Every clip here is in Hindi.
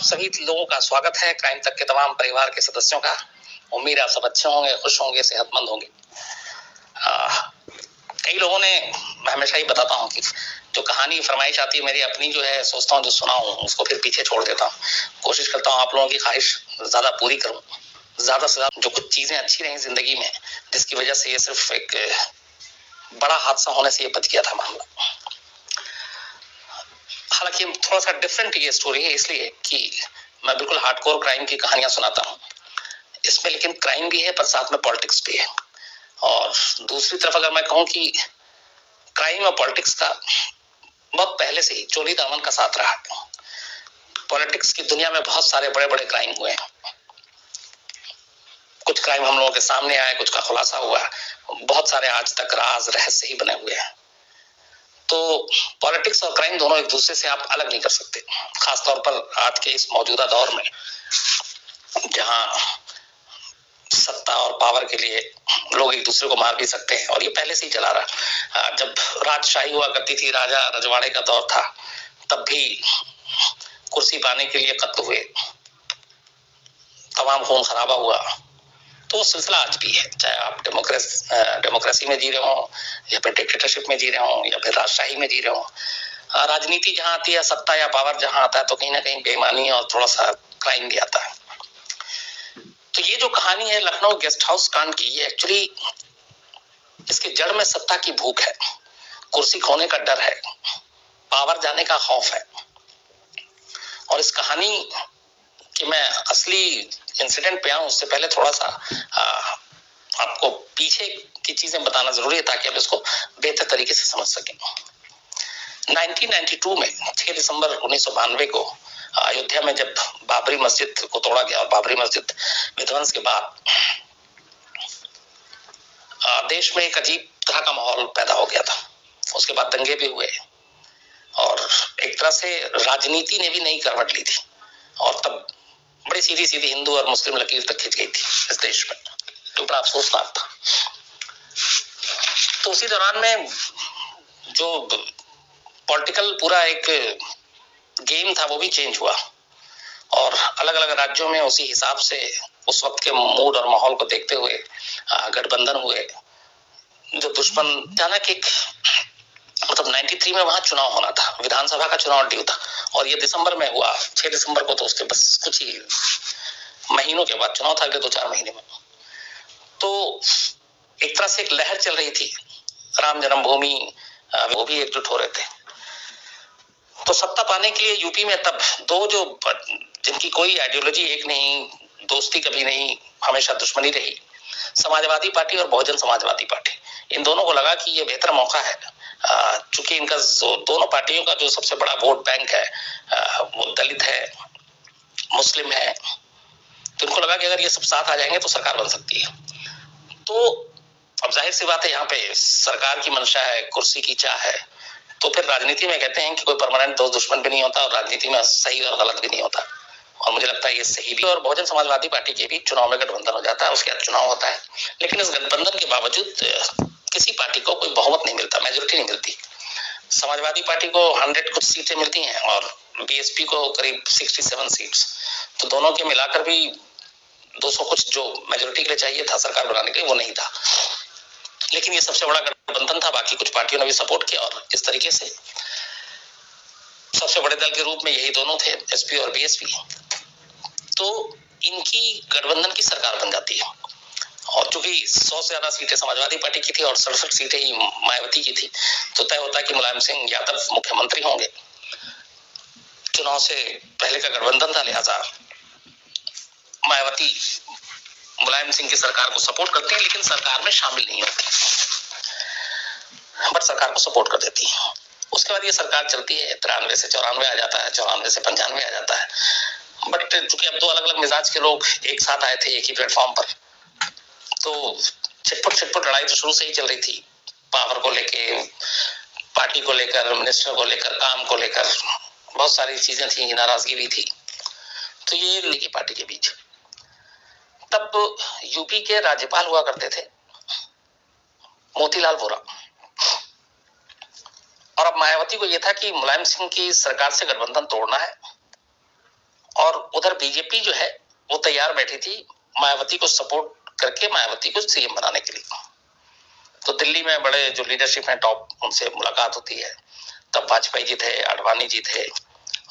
सभी लोगों का स्वागत है क्राइम तक के तमाम परिवार के सदस्यों का। उम्मीद है आप सब अच्छे होंगे, खुश होंगे, सेहतमंद होंगे। कई लोगों ने, मैं हमेशा ही बताता हूँ कि जो कहानी फरमाइश आती है मेरी अपनी जो है, सोचता हूँ जो सुना हूँ उसको फिर पीछे छोड़ देता हूँ। कोशिश करता हूँ आप लोगों की ख्वाहिश ज्यादा पूरी करूँ, ज्यादा से ज्यादा जो कुछ चीजें अच्छी रही जिंदगी में, जिसकी वजह से ये सिर्फ एक बड़ा हादसा होने से ये बच गया था मामला। हालांकि थोड़ा सा डिफरेंट ये स्टोरी है, इसलिए कि मैं बिल्कुल हार्डकोर क्राइम की कहानियां सुनाता हूँ इसमें, लेकिन क्राइम भी है पर साथ में पॉलिटिक्स भी है। और दूसरी तरफ अगर मैं कहूँ कि क्राइम और पॉलिटिक्स का बहुत पहले से ही चोली दामन का साथ रहा है। पॉलिटिक्स की दुनिया में बहुत सारे बड़े बड़े क्राइम हुए हैं। कुछ क्राइम हम लोगों के सामने आए, कुछ का खुलासा हुआ, बहुत सारे आज तक राज रहस्य ही बने हुए हैं। तो पॉलिटिक्स और क्राइम दोनों एक दूसरे से आप अलग नहीं कर सकते, खासतौर पर आज के इस मौजूदा दौर में जहां सत्ता और पावर के लिए लोग एक दूसरे को मार भी सकते हैं। और ये पहले से ही चला रहा। जब राजशाही हुआ करती थी, राजा रजवाड़े का दौर था, तब भी कुर्सी पाने के लिए कत्ल हुए, तमाम खून खराबा हुआ। तो सिलसिला आज भी है, चाहे आप डेमोक्रेसी में जी रहे हो, या फिर डिक्टेटरशिप में जी रहे हो, या फिर राजशाही में जी रहे हो। राजनीति जहां आती है, सत्ता या पावर जहां आता है, तो कहीं ना कहीं बेईमानी और थोड़ा सा क्राइम भी आता है। तो ये जो कहानी है लखनऊ गेस्ट हाउस कांड की, ये एक्चुअली इसकी जड़ में सत्ता की भूख है, कुर्सी खोने का डर है, पावर जाने का खौफ है। और इस कहानी कि मैं असली इंसिडेंट पे आऊं उससे पहले थोड़ा सा आपको पीछे की चीजें बताना जरूरी है, ताकि आप इसको बेहतर तरीके से समझ सकें। 1992 में 6 दिसंबर 1992 को अयोध्या में जब बाबरी मस्जिद को तोड़ा गया और बाबरी मस्जिद विध्वंस के बाद देश में एक अजीब तरह का माहौल पैदा हो गया था। उसके बाद दंगे भी हुए और एक तरह से राजनीति ने भी नई करवट ली थी, और तब बड़ी सीधी सीधी हिंदू और मुस्लिम लकीर तक खिंच गई थी इस देश में, जो बड़ा अफसोसनाक था। तो उसी दौरान में जो पॉलिटिकल पूरा एक गेम था वो भी चेंज हुआ, और अलग अलग राज्यों में उसी हिसाब से उस वक्त के मूड और माहौल को देखते हुए गठबंधन हुए। जो दुश्मन अचानक एक मतलब 93 में वहां चुनाव होना था, विधानसभा का चुनाव ड्यू था, और ये दिसंबर में हुआ 6 दिसंबर को। तो उसके बस कुछ ही महीनों के बाद चुनाव था, अगले 2-4 महीने में। तो एक तरह से एक लहर चल रही थी, राम जन्मभूमि, वो भी एकजुट हो रहे थे। तो सत्ता पाने के लिए यूपी में तब दो जो जिनकी कोई आइडियोलॉजी एक नहीं, दोस्ती कभी नहीं, हमेशा दुश्मनी रही, समाजवादी पार्टी और बहुजन समाजवादी पार्टी, इन दोनों को लगा कि ये बेहतर मौका है, चूंकि इनका दोनों पार्टियों का जो सबसे बड़ा वोट बैंक है वो दलित है, मुस्लिम है। तो इनको लगा कि अगर ये सब साथ आ जाएंगे तो सरकार बन सकती है। तो अब जाहिर सी बात है, यहाँ पे सरकार की मंशा है, कुर्सी की चाह है। तो फिर राजनीति में कहते हैं कि कोई परमानेंट दोस्त दुश्मन भी नहीं होता, और राजनीति में सही और गलत भी नहीं होता। और मुझे लगता है ये सही भी। और बहुजन समाजवादी पार्टी के भी चुनाव में गठबंधन हो जाता है, उसके बाद चुनाव होता है, लेकिन इस गठबंधन के बावजूद किसी पार्टी को कोई बहुमत नहीं मिलता, मेजोरिटी नहीं मिलती। समाजवादी पार्टी को 100 कुछ सीटें मिलती हैं और बीएसपी को करीब 67 सीट्स। तो दोनों के मिलाकर भी 200 कुछ जो मेजोरिटी के लिए चाहिए था सरकार बनाने के लिए, वो नहीं था। लेकिन ये सबसे बड़ा गठबंधन था, बाकी कुछ पार्टियों ने भी सपोर्ट किया, और इस तरीके से सबसे बड़े दल के रूप में यही दोनों थे, एसपी और बीएसपी। तो इनकी गठबंधन की सरकार बन जाती है, और चूंकि 100 से ज्यादा सीटें समाजवादी पार्टी की थी और 67 सीटें ही मायावती की थी, तो तय होता है कि मुलायम सिंह यादव मुख्यमंत्री होंगे। चुनाव से पहले का गठबंधन था, लिहाजा मायावती मुलायम सिंह की सरकार को सपोर्ट करती है, लेकिन सरकार में शामिल नहीं होती, बट सरकार को सपोर्ट कर देती है। उसके बाद ये सरकार चलती है, 93 से 94 आ जाता है, 94 से 95 आ जाता है। बट चूंकि अब दो अलग अलग मिजाज के लोग एक साथ आए थे एक ही प्लेटफॉर्म पर, तो छिटपुट लड़ाई तो शुरू से ही चल रही थी, पावर को लेके, पार्टी को लेकर, मिनिस्टर को लेकर, काम को लेकर, बहुत सारी चीजें थी, नाराजगी भी थी। तो ये लेकी पार्टी के बीच तब यूपी के राज्यपाल हुआ करते थे मोतीलाल वोरा, और अब मायावती को यह था कि मुलायम सिंह की सरकार से गठबंधन तोड़ना है और बीजेपी जो है वो तैयार बैठी थी मायावती को सपोर्ट करके मायावती को सीएम बनाने के लिए। तो दिल्ली में बड़े जो लीडरशिप है टॉप, उनसे मुलाकात होती है। तब वाजपेयी जी थे, आडवाणी जी थे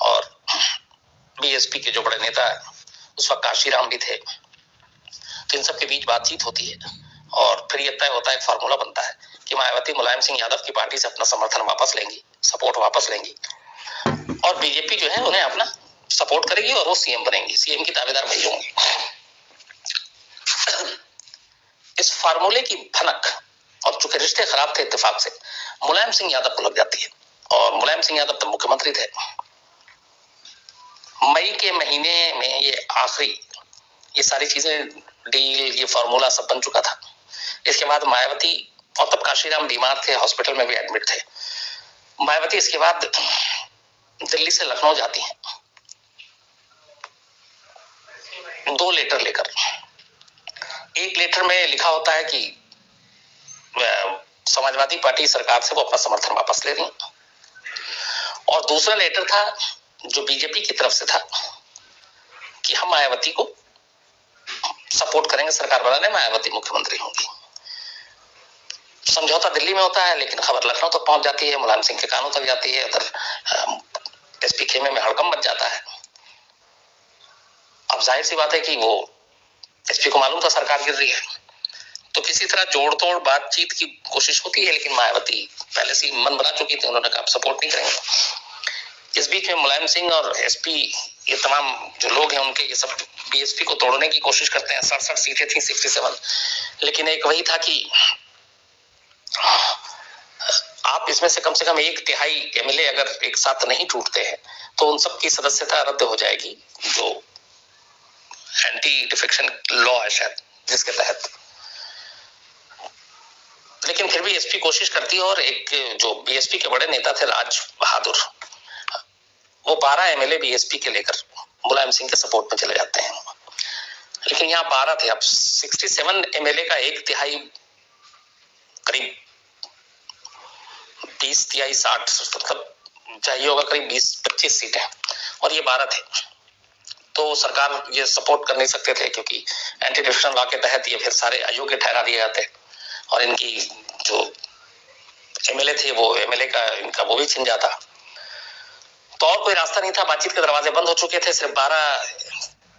और बीएसपी के जो बड़े नेता उस वक्त काशीराम भी थे। तो इन सब के बीच बातचीत होती है और फिर ये तय होता है, एक फार्मूला बनता है कि मायावती मुलायम सिंह यादव की पार्टी से अपना समर्थन वापस लेंगी, सपोर्ट वापस लेंगी और बीजेपी जो है उन्हें अपना सपोर्ट करेगी और वो सीएम बनेंगी, सीएम की दावेदार वही होंगी। इस फार्मूले की भनक और चूंकि रिश्ते खराब थे इत्तेफाक से, मुलायम सिंह यादव को लग जाती है और मुलायम सिंह यादव तो मुख्यमंत्री थे। मई के महीने में ये आखिरी ये सारी चीजें, डील, ये फार्मूला सब बन चुका था। इसके बाद मायावती, और तब काशीराम बीमार थे, हॉस्पिटल में भी एडमिट थे। मायावती इसके बाद दिल्ली से लखनऊ जाती हैं 2 लेटर लेकर। एक लेटर में लिखा होता है कि समाजवादी पार्टी सरकार से वो अपना समर्थन वापस ले रही, और दूसरा लेटर था जो बीजेपी की तरफ से था कि हम मायावती को सपोर्ट करेंगे सरकार बनाने, मायावती मुख्यमंत्री होंगी। समझौता दिल्ली में होता है लेकिन खबर लखनऊ तक पहुंच जाती है, मुलायम सिंह के कानों तक जाती है। उधर एसपी खेमे में हड़कंप मच जाता है। अब जाहिर सी बात है कि वो एसपी को मालूम था सरकार गिर रही है, तो किसी तरह जोड़ तोड़ बातचीत की कोशिश होती है, लेकिन मायावती पहले से मन बना चुकी थी, उन्होंने कहा आप सपोर्ट नहीं करेंगे। इस बीच में मुलायम सिंह और एसपी, ये तमाम जो लोग हैं उनके, ये सब बीएसपी को तोड़ने की कोशिश करते हैं। 67 सीटें थी, 67, लेकिन एक वही था कि आप इसमें से कम 1/3 एमएलए अगर एक साथ नहीं टूटते हैं तो उन सब की सदस्यता रद्द हो जाएगी, जो एंटी डिफेक्शन लॉ है शायद, जिसके तहत। लेकिन फिर भी एसपी कोशिश करती है और एक जो बीएसपी के बड़े नेता थे राज बहादुर, वो 12 एमएलए बीएसपी के लेकर मुलायम सिंह के सपोर्ट में चले जाते हैं। लेकिन यहाँ 12 थे, अब 67 एमएलए का 1/3 करीब 20/3 60 मतलब चाहिए होगा, करीब 20-25 सीटें, और ये 12 थे। तो सरकार ये सपोर्ट कर नहीं सकते थे क्योंकि एंटी डिफेक्शन लॉ के तहत ये फिर सारे अयोग्य ठहरा दिए जाते और इनकी जो एमएलए थे वो एमएलए का इनका वो भी छिन जाता। तो और कोई रास्ता नहीं था, बातचीत के दरवाजे बंद हो चुके थे। सिर्फ 12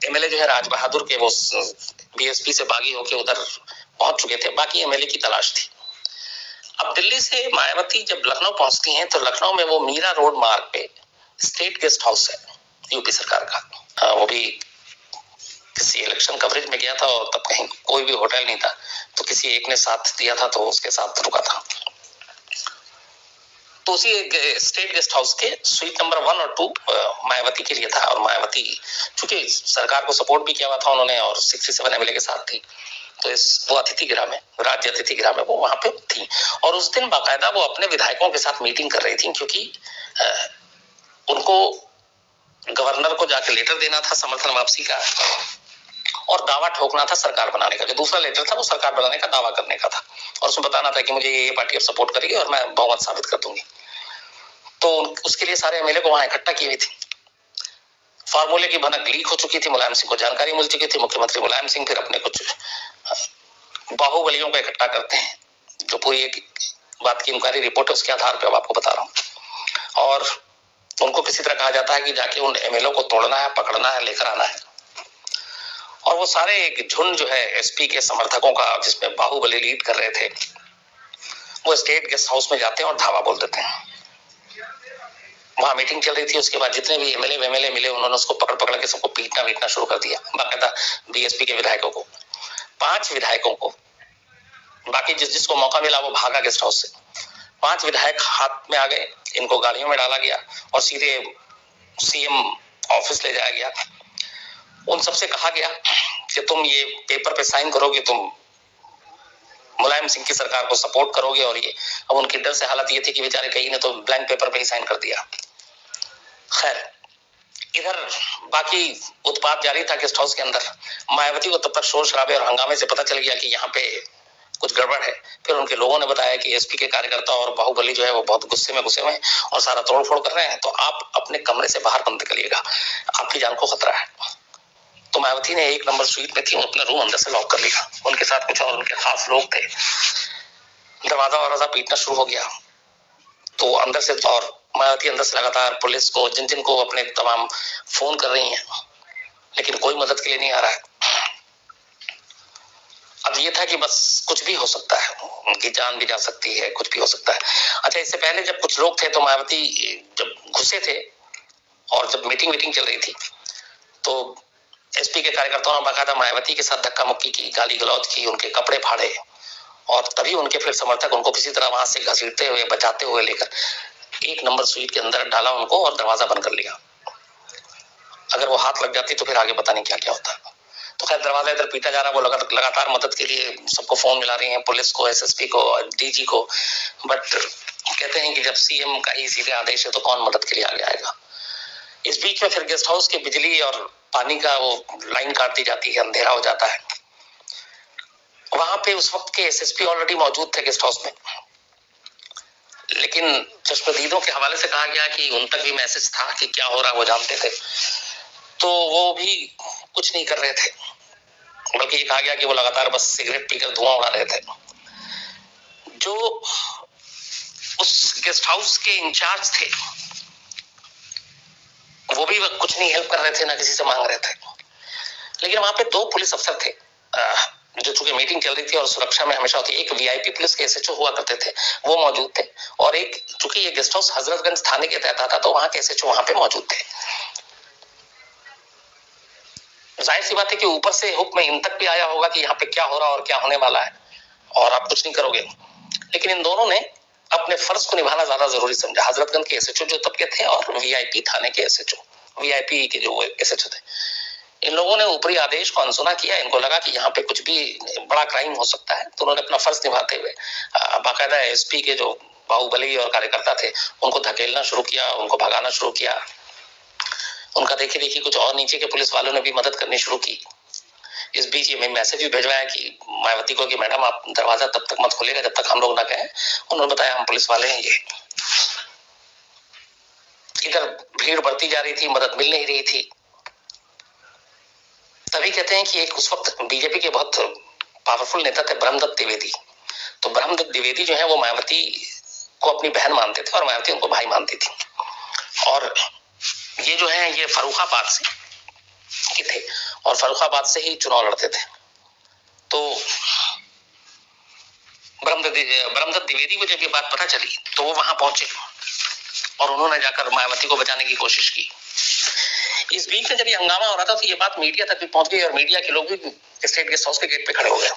एमएलए जो है राज बहादुर के, वो बीएसपी से बागी होकर उधर पहुंच चुके थे, बाकी एमएलए की तलाश थी। अब दिल्ली से मायावती जब लखनऊ पहुंचती हैं तो लखनऊ में वो मीरा रोड मार्ग पे स्टेट गेस्ट हाउस है यूपी सरकार का। वो भी किसी इलेक्शन कवरेज में गया था और तब कहीं कोई भी होटल नहीं था, तो किसी एक ने साथ दिया था तो उसके साथ रुका था। तो उसी स्टेट गेस्ट हाउस के स्वीट नंबर 1 और 2 मायावती के लिए था, और मायावती चूंकि सरकार को सपोर्ट भी किया हुआ था उन्होंने और 67 एमएलए के साथ थी, तो इस वो अतिथि गृह में, राज्य अतिथि गृह में वो वहां पे थी। और उस दिन बाकायदा वो अपने विधायकों के साथ मीटिंग कर रही थी, क्योंकि उनको गवर्नर को जाके लेटर देना था समर्थन वापसी का और दावा ठोकना था सरकार बनाने का। जो दूसरा लेटर था वो सरकार बनाने का दावा करने का था और उसमें बताना था कि मुझे ये पार्टी अब सपोर्ट करेगी और मैं बहुमत साबित कर दूंगी। तो उसके लिए सारे एमएलए को वहां इकट्ठा की हुई थी। फार्मूले की भनक लीक हो चुकी थी, मुलायम सिंह को जानकारी मिल चुकी थी। मुख्यमंत्री मुलायम सिंह फिर अपने कुछ बाहुबलियों को इकट्ठा करते हैं, जो पूरी एक बात की इंक्वायरी रिपोर्ट है उसके आधार पर अब आपको बता रहा हूँ। और उनको किसी तरह कहा जाता है कि जाके उन एमएलए को तोड़ना है, पकड़ना है, लेकर आना है। और वो सारे एक झुंड जो है एसपी के समर्थकों का, जिसमें बाहुबली लीड कर रहे थे, वो स्टेट गेस्ट हाउस में जाते हैं और धावा बोल देते हैं। वहां मीटिंग चल रही थी, उसके बाद जितने भी एमएलए मिले उन्होंने उसको पकड़ के सबको पीटना शुरू कर दिया, बाकायदा बीएसपी के विधायकों को। 5 विधायकों को, बाकी जिसको मौका मिला वो भागा गेस्ट हाउस से। 5 विधायक हाथ में आ गए, इनको गाड़ियों में डाला गया और सीधे सीएम ऑफिस ले जाया गया। उन सबसे कहा गया कि तुम ये पेपर पे साइन करोगे, तुम मुलायम सिंह की सरकार को सपोर्ट करोगे। और ये अब उनकी डर से हालत ये थी कि बेचारे कई ने तो ब्लैंक पेपर पे ही साइन कर दिया। खैर, इधर बाकी उत्पात जारी था गेस्ट हाउस के अंदर। मायावती को तब तक शोर शराबे और हंगामे से पता चल गया कि यहाँ पे कुछ गड़बड़ है। फिर उनके लोगों ने बताया कि एसपी के कार्यकर्ता और बाहुबली जो है वो बहुत गुस्से में घुसे हुए हैं और सारा तोड़फोड़ कर रहे हैं, तो आप अपने कमरे से बाहर बंद करिएगा, आपकी जान को खतरा है। तो मायावती ने 1 नंबर स्वीट में थी, अपना रूम अंदर से लॉक कर लिया। उनके साथ कुछ और उनके खास लोग थे। दरवाजा पीटना शुरू हो गया तो अंदर से, और मायावती अंदर से लगातार पुलिस को, जिन को अपने तमाम फोन कर रही हैं, लेकिन कोई मदद के लिए नहीं आ रहा है। अब ये था कि बस कुछ भी हो सकता है, उनकी जान भी जा सकती है, कुछ भी हो सकता है। अच्छा, इससे पहले जब कुछ लोग थे तो मायावती जब गुस्से थे और जब मीटिंग चल रही थी तो एसपी के कार्यकर्ताओं ने बाकायदा मायावती के साथ धक्का मुक्की की, गाली गलौज की, उनके कपड़े फाड़े, और तभी उनके फिर समर्थक उनको किसी तरह वहां से घसीटते हुए, बचाते हुए लेकर 1 नंबर स्वीट के अंदर डाला उनको और दरवाजा बंद कर लिया। अगर वो हाथ लग जाती तो फिर आगे पता नहीं क्या क्या होता। तो खैर, दरवाजा इधर पीटा जा रहा, वो लगातार मदद के लिए सबको फोन मिला रही हैं, पुलिस को, एसएसपी को, डीजी को, बट कहते हैं कि जब सीएम का ही सीधे आदेश है तो कौन मदद के लिए आगे आएगा। इस बीच में फिर गेस्ट हाउस की बिजली और पानी का वो लाइन काट दी जाती है, अंधेरा हो जाता है। वहां पे उस वक्त के एसएसपी ऑलरेडी मौजूद थे गेस्ट हाउस में, लेकिन चश्मदीदों के हवाले से कहा गया कि उन तक भी मैसेज था कि क्या हो रहा वो जानते थे, तो वो भी कुछ नहीं कर रहे थे, बल्कि ये कहा गया कि वो लगातार बस सिगरेट पीकर धुआं उड़ा रहे थे। जो उस गेस्ट हाउस के इंचार्ज थे वो भी कुछ नहीं हेल्प कर रहे थे, ना किसी से मांग रहे थे। लेकिन वहां पे 2 पुलिस अफसर थे जो चूंकि मीटिंग चल रही थी और सुरक्षा में हमेशा होती है, एक वीआईपी पुलिस के एसएचओ हुआ करते थे, वो मौजूद थे, और एक, चूंकि ये गेस्ट हाउस हजरतगंज थाने के तहत आता तो वहां के एसएचओ वहां पे मौजूद थे। जाहिर सी बात है कि ऊपर से हुक्म इन तक भी आया होगा कि यहाँ पे क्या हो रहा और क्या होने वाला है, और आप कुछ नहीं करोगे। लेकिन इन दोनों ने अपने फर्ज को निभाना ज्यादा जरूरी समझा। हजरतगंज के एसएचओ जो तब के थे और वीआईपी थाने के एसएचओ, वीआईपी के जो एसएचओ थे, इन लोगों ने ऊपरी आदेश को अनसुना किया। इनको लगा कि यहाँ पे कुछ भी बड़ा क्राइम हो सकता है, तो उन्होंने अपना फर्ज निभाते हुए बाकायदा एसपी के जो बाहुबली और कार्यकर्ता थे उनको धकेलना शुरू किया, उनको भगाना शुरू किया। उनका देखी देखी कुछ और नीचे के पुलिस वालों ने भी मदद करनी शुरू की। इस बीच ये मैसेज भी भिजवाया कि मायावती को कि मैडम आप दरवाजा तब तक मत खोलेगा जब तक हम लोग ना कहें। उन्होंने बताया हम पुलिस वाले हैं। ये इधर भीड़ बढ़ती जा रही थी, मदद मिल नहीं रही थी। तभी कहते हैं कि एक उस वक्त बीजेपी के बहुत पावरफुल नेता थे ब्रह्मदत्त द्विवेदी। तो ब्रह्मदत्त द्विवेदी जो है वो मायावती को अपनी बहन मानते थे और मायावती उनको भाई मानती थी। और ये जो है ये फर्रुखाबाद से के थे और फर्रुखाबाद से ही चुनाव लड़ते थे। तो ब्रह्मदत्त द्विवेदी को जब ये बात पता चली तो वो वहां पहुंचे और उन्होंने जाकर मायावती को बचाने की कोशिश की। इस बीच में जब ये हंगामा हो रहा था तो ये बात मीडिया तक भी पहुंच गई और मीडिया के लोग भी स्टेट गेस्ट हाउस के गेट पे खड़े हो गए।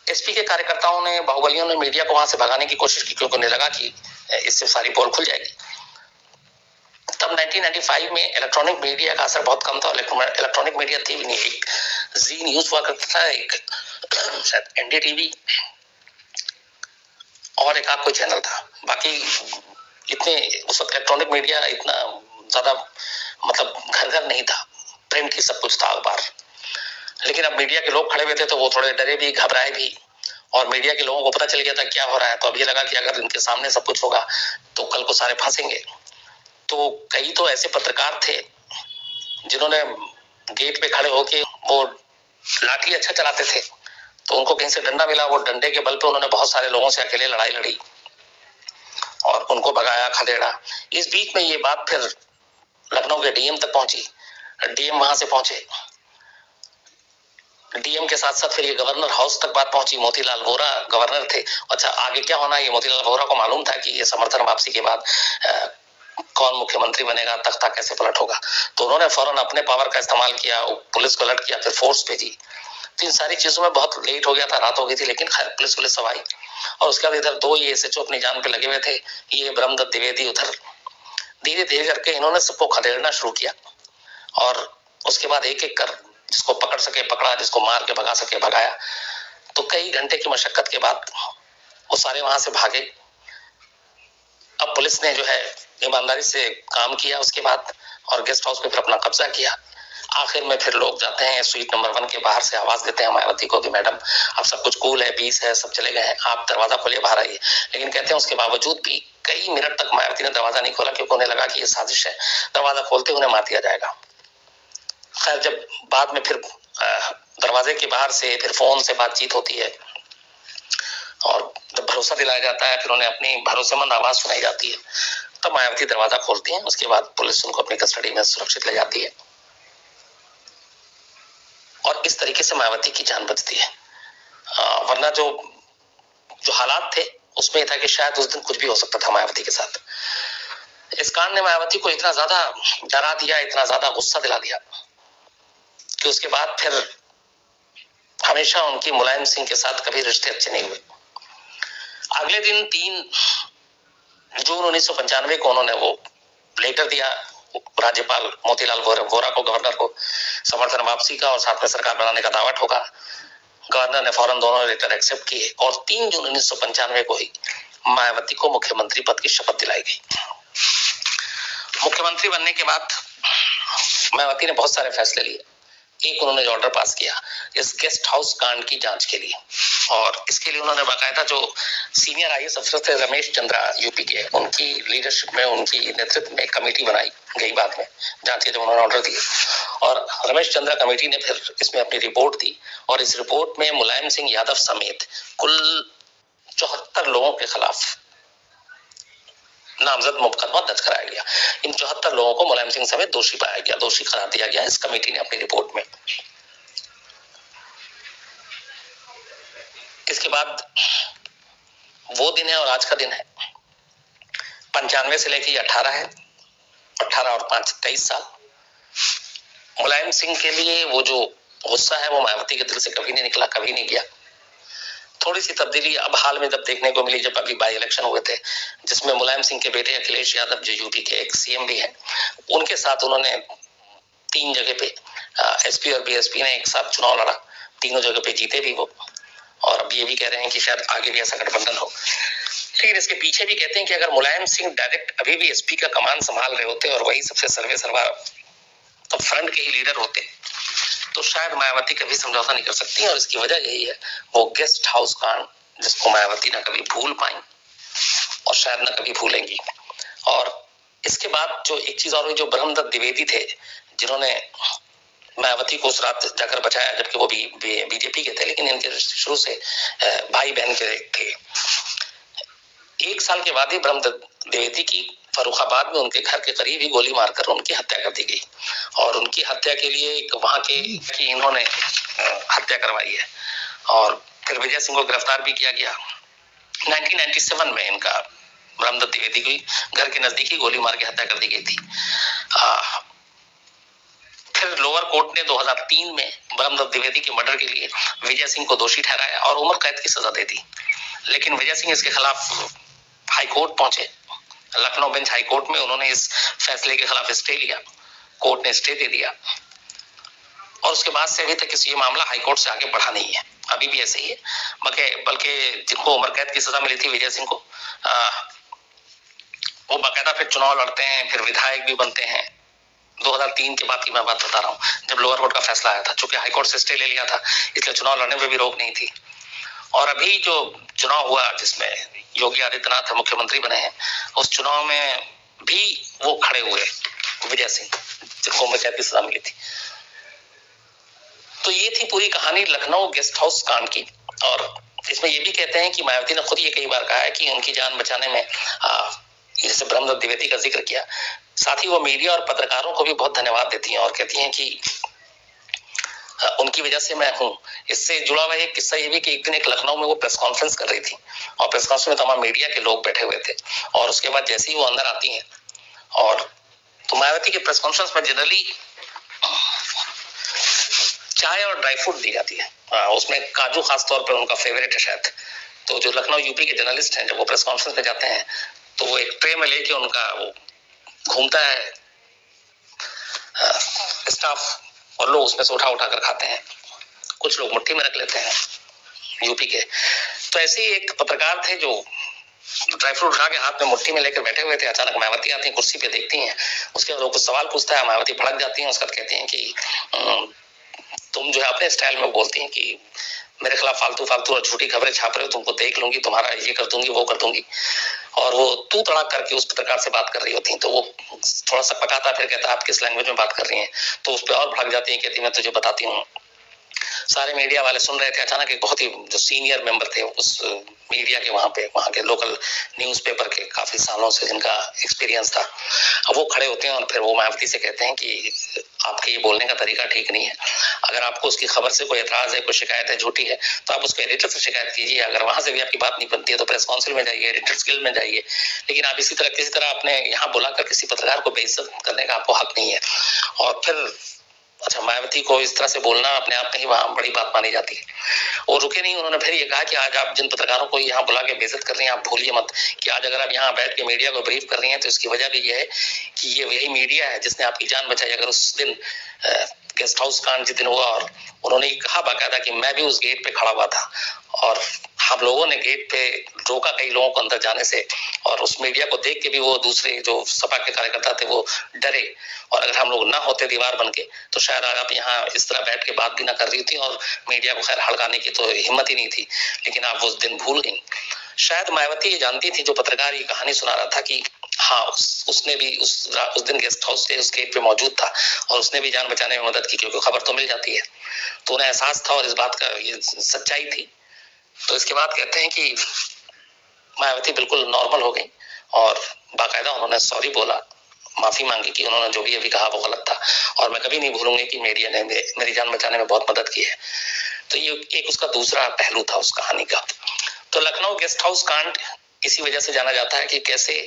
एसपी के कार्यकर्ताओं ने, बाहुबलियों ने मीडिया को वहां से भगाने की कोशिश की, क्योंकि उन्हें लगा कि इससे सारी पोल खुल जाएगी। तब 1995 में इलेक्ट्रॉनिक मीडिया का असर बहुत कम था। इलेक्ट्रॉनिक मीडिया थी भी नहीं। एक जी न्यूज हुआ करता था, एक शायद एनडीटीवी और एक कोई चैनल था। बाकी इतने उस वक्त इलेक्ट्रॉनिक मीडिया इतना ज्यादा मतलब घर घर नहीं था। प्रिंट की सब कुछ था, अखबार। लेकिन अब मीडिया के लोग खड़े हुए थे तो वो थोड़े डरे भी, घबराए भी, और मीडिया के लोगों को पता चल गया था क्या हो रहा है। तो अब ये लगा कि अगर इनके सामने सब कुछ होगा तो कल को सारे फंसेंगे। तो कई तो ऐसे पत्रकार थे जिन्होंने गेट पे खड़े होके, वो लाठी अच्छा चलाते थे तो उनको कहीं से डंडा मिला, वो डंडे के बल पे उन्होंने बहुत सारे लोगों से अकेले लड़ाई लड़ी और उनको भगाया, खदेड़ा। इस बीच में ये बात फिर लखनऊ के डीएम तक पहुंची। डीएम वहां से पहुंचे। डीएम के साथ साथ फिर ये गवर्नर हाउस तक बात पहुंची। मोतीलाल वोरा गवर्नर थे। अच्छा, आगे क्या होना ये मोतीलाल वोरा को मालूम था कि ये समर्थन वापसी के बाद कौन मुख्यमंत्री बनेगा, तख्ता कैसे पलट होगा। तो उन्होंने फौरन अपने पावर का इस्तेमाल किया, पुलिस को अलर्ट किया, फिर फोर्स भेजी। तो इन सारी चीजों में बहुत लेट हो गया था, रात हो गई थी, लेकिन खैर पुलिस सब आई। और उसके बाद इधर 2 ये एसएचओ अपनी जान पे लगे हुए थे। ये ब्रह्मदत्त द्विवेदी उधर धीरे धीरे करके इन्होंने सबको खदेड़ना शुरू किया और उसके बाद एक एक कर जिसको पकड़ सके पकड़ा, जिसको मार के भगा सके भगाया। तो कई घंटे की मशक्कत के बाद वो सारे वहां से भागे। अब पुलिस ने जो है ईमानदारी से काम किया उसके बाद, और गेस्ट हाउस पे फिर अपना कब्जा किया। आखिर में फिर लोग जाते हैं स्वीट नंबर 1 के बाहर से आवाज देते हैं मायावती को कि मैडम अब सब कुछ कूल है, पीस है, सब चले गए हैं, आप दरवाजा खोलिए, बाहर आइए। लेकिन कहते हैं उसके बावजूद भी कई मिनट तक मायावती ने दरवाजा नहीं खोला, क्योंकि उन्हें लगा कि ये साजिश है, दरवाजा खोलते उन्हें मार दिया जाएगा। खैर जब बाद में फिर दरवाजे के बाहर से फिर फोन से बातचीत होती है और जब भरोसा दिलाया जाता है, फिर उन्हें अपनी भरोसेमंद आवाज सुनाई जाती है, तब मायावती दरवाजा खोलती है। उसके बाद पुलिस उनको अपनी कस्टडी में सुरक्षित ले जाती है और इस तरीके से मायावती की जान बचती है। वरना जो हालात थे उसमें था कि शायद उस दिन कुछ भी हो सकता था मायावती के साथ। इस कांड ने मायावती को इतना ज्यादा डरा दिया, इतना ज्यादा गुस्सा दिला दिया कि उसके बाद फिर हमेशा उनकी मुलायम सिंह के साथ कभी रिश्ते अच्छे नहीं हुए। अगले दिन 3 जून 1995 को उन्होंने वो लेटर दिया राज्यपाल मोतीलाल वोरा को, गवर्नर को, समर्थन वापसी का और साथ में सरकार बनाने का दावा ठोका। गवर्नर ने फौरन दोनों लेटर एक्सेप्ट किए और 3 जून 1995 को ही मायावती को मुख्यमंत्री पद की शपथ दिलाई गई। मुख्यमंत्री बनने के बाद मायावती ने बहुत सारे फैसले लिए। एक, उन्होंने ऑर्डर पास किया इस गेस्ट हाउस कांड की जांच के लिए, और इसके लिए उन्होंने बाकायदा जो सीनियर आईएएस अफसर थे रमेश चंद्रा यूपी के, उनकी लीडरशिप में, उनकी नेतृत्व में कमेटी बनाई गई बाद में जांच के, जब उन्होंने ऑर्डर दिए। और रमेश चंद्रा कमेटी ने फिर इसमें अपनी रिपोर्ट दी और इस रिपोर्ट में मुलायम सिंह यादव समेत कुल 74 लोगों के खिलाफ नामजद मुकदमा दर्ज कराया गया। इन 74 लोगों को मुलायम सिंह समेत दोषी पाया गया, दोषी करार दिया गया इस कमेटी ने अपनी रिपोर्ट में। इसके बाद वो दिन है और आज का दिन है, 95 से लेकर 18 है, 18 और 5 23 साल। मुलायम सिंह के लिए वो जो गुस्सा है वो मायावती के दिल से कभी नहीं निकला, कभी नहीं गया। थोड़ी सी तब्दीली अब हाल में जब देखने को मिली, जब अभी बाई इलेक्शन हुए थे जिसमें मुलायम सिंह के बेटे अखिलेश यादव जो यूपी के एक सीएम भी हैं, उनके साथ उन्होंने 3 जगह पे एसपी और बीएसपी ने एक साथ चुनाव लड़ा, तीनों जगह पे जीते भी वो, और अब ये भी कह रहे हैं कि शायद आगे भी ऐसा गठबंधन हो। लेकिन इसके पीछे भी कहते हैं कि अगर मुलायम सिंह डायरेक्ट अभी भी एसपी का कमान संभाल रहे होते और वही सबसे सर्वे सर्वा तो फ्रंट के ही लीडर होते, तो शायद मायावती कभी समझौता नहीं कर सकती। और इसकी वजह यही है, वो गेस्ट हाउस कांड जिसको मायावती ना कभी भूल पाई और शायद ना कभी भूलेंगी। और इसके बाद जो एक चीज और हुई, जो ब्रह्मदत्त द्विवेदी थे जिन्होंने मायावती को उस रात जाकर बचाया, जबकि वो भी बीजेपी के थे, लेकिन इनके शुरू से भाई बहन के थे। 1 साल के बाद ही ब्रह्मदत्त द्विवेदी की फर्रुखाबाद में उनके घर के करीब ही गोली मारकर उनकी हत्या कर दी गई, और उनकी हत्या के लिए वहां के इन्होंने हत्या करवाई है। और फिर विजय सिंह को गिरफ्तार भी किया गया। 1997 में इनका ब्रह्मदत्त द्विवेदी की घर के नजदीक ही गोली मार के हत्या कर दी गई थी। फिर लोअर कोर्ट ने 2003 में ब्रह्मदत्त द्विवेदी के मर्डर के लिए विजय सिंह को दोषी ठहराया और उम्र कैद की सजा दे दी। लेकिन विजय सिंह इसके खिलाफ हाई कोर्ट पहुंचे, लखनऊ बेंच हाई कोर्ट में उन्होंने इस फैसले के खिलाफ स्टे लिया, कोर्ट ने स्टे दे दिया, और उसके बाद से अभी तक ये मामला हाई कोर्ट से आगे बढ़ा नहीं है, अभी भी ऐसे ही है। बल्कि जिनको उम्र कैद की सजा मिली थी विजय सिंह को, वो बाकायदा फिर चुनाव लड़ते हैं, फिर विधायक भी बनते हैं। 2003 के बाद की मैं बात बता रहा हूँ, जब लोअर कोर्ट का फैसला आया था। चूंकि हाई कोर्ट से स्टे ले लिया था, इसलिए चुनाव लड़ने में भी रोक नहीं थी। और अभी जो चुनाव हुआ जिसमें योगी आदित्यनाथ मुख्यमंत्री बने हैं, उस चुनाव में भी वो खड़े हुए विजय सिंह, जिनको उम्र कैद की सजा मिली थी। तो ये थी पूरी कहानी लखनऊ गेस्ट हाउस कांड की। और इसमें ये भी कहते हैं कि मायावती ने खुद ये कई बार कहा है कि उनकी जान बचाने में जैसे ब्रह्मदत्त द्विवेदी का जिक्र किया, साथ ही वो मीडिया और पत्रकारों को भी बहुत धन्यवाद देती हैं और कहती हैं कि उनकी वजह से मैं हूं। इससे जुड़ा हुआ एक किस्सा ये भी कि एक दिन एक लखनऊ में वो प्रेस कॉन्फ्रेंस कर रही थी और प्रेस कॉन्फ्रेंस में तमाम मीडिया के लोग बैठे हुए थे, और उसके बाद जैसे ही वो अंदर आती हैं, और तो मायावती के प्रेस कॉन्फ्रेंस में जनरली चाय और ड्राई फ्रूट दी जाती है, उसमें काजू खास तौर पर उनका फेवरेट है शायद। तो जो लखनऊ यूपी के जर्नलिस्ट हैं, जब वो प्रेस कॉन्फ्रेंस में जाते हैं तो वो एक ट्रे में लेके उनका वो घूमता है स्टाफ, और लोग उसमें से उठा कर खाते हैं, कुछ लोग मुट्ठी में रख लेते हैं यूपी के। तो ऐसे ही एक पत्रकार थे जो ड्राई फ्रूट उठा के हाथ में मुट्ठी में लेकर बैठे हुए थे। अचानक मायावती आती है, कुर्सी पे देखती हैं, उसके बाद वो कुछ सवाल पूछता है, मायावती भड़क जाती है। उसके बाद कहती हैं कि तुम जो है अपने स्टाइल में बोलती हैं कि मेरे खिलाफ फालतू फालतू और झूठी खबरें छाप रहे हो, तुमको देख लूंगी, तुम्हारा ये कर दूंगी, वो कर दूंगी, और वो तू तड़ाक करके उस पत्रकार से बात कर रही होती हैं। तो वो थोड़ा सा पकाता, फिर कहता आप किस लैंग्वेज में बात कर रही हैं, तो उस पर और भड़क जाती है, कहती मैं तुझे बताती हूँ। सारे मीडिया वाले सुन रहे थे, अचानक एक बहुत ही जो सीनियर मेंबर थे उस मीडिया के, वहां के लोकल न्यूज़पेपर के काफी सालों से जिनका एक्सपीरियंस था, वो खड़े होते हैं और फिर वो मायावती से कहते हैं कि आपके ये बोलने का तरीका ठीक नहीं है। अगर आपको उसकी खबर से कोई एतराज है, कोई शिकायत है, झूठी है, तो आप उसको एडिटर से शिकायत कीजिए। अगर वहां से भी आपकी बात नहीं बनती है तो प्रेस काउंसिल में जाइए, एडिटर्स गिल्ड में जाइए, लेकिन आप किसी तरह अपने यहाँ बुलाकर किसी पत्रकार को बेइज्जत करने का आपको हक नहीं है। और फिर अच्छा, मायावती को इस तरह से बोलना अपने आप में ही वहां बड़ी बात मानी जाती है। और रुके नहीं, उन्होंने फिर ये कहा कि आज आप जिन पत्रकारों को यहाँ बुला के बेइज्जत कर रही हैं, आप भूलिए मत कि आज अगर आप यहाँ बैठ के मीडिया को ब्रीफ कर रही हैं तो इसकी वजह भी ये है कि ये वही मीडिया है जिसने आपकी जान बचाई। अगर उस दिन गेस्ट हाउस कांड जिस दिन हुआ और उन्होंने कहा बाकायदा कि मैं भी उस गेट पे खड़ा हुआ था और हम लोगों ने गेट पे रोका कई लोगों को अंदर जाने से, और उस मीडिया को देख के भी वो दूसरे जो सपा के कार्यकर्ता थे वो डरे, और अगर हम लोग ना होते दीवार बन के तो शायद आप यहाँ इस तरह बैठ के बात भी ना कर रही थी, और मीडिया को खैर हड़काने की तो हिम्मत ही नहीं थी। लेकिन आप उस दिन भूल गई। शायद मायावती ये जानती थी, जो पत्रकार ये कहानी सुना रहा था, कि हाँ उसने भी उस दिन गेस्ट हाउस के उस गेट पे मौजूद था और उसने भी जान बचाने में मदद की, क्योंकि खबर तो मिल जाती है। तो उन्हें एहसास था और इस बात का ये सच्चाई थी। तो इसके बाद कहते हैं कि मायावती बिल्कुल नॉर्मल हो गई और बाकायदा उन्होंने सॉरी बोला, माफी मांगी कि उन्होंने जो भी अभी कहा वो गलत था, और मैं कभी नहीं भूलूंगी कि मीडिया ने मेरी जान बचाने में बहुत मदद की है। तो ये एक उसका दूसरा पहलू था उस कहानी का। तो लखनऊ गेस्ट हाउस कांड इसी वजह से जाना जाता है कि कैसे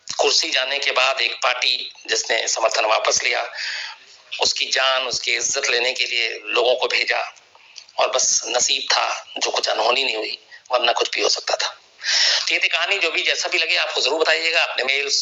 कुर्सी जाने के बाद एक पार्टी जिसने समर्थन वापस लिया, उसकी जान, उसकी इज्जत लेने के लिए लोगों को भेजा, और बस नसीब था जो कुछ अनहोनी नहीं हुई, वरना कुछ भी हो सकता था। ये थी कहानी। जो भी जैसा भी लगे आपको जरूर बताइएगा अपने मेल्स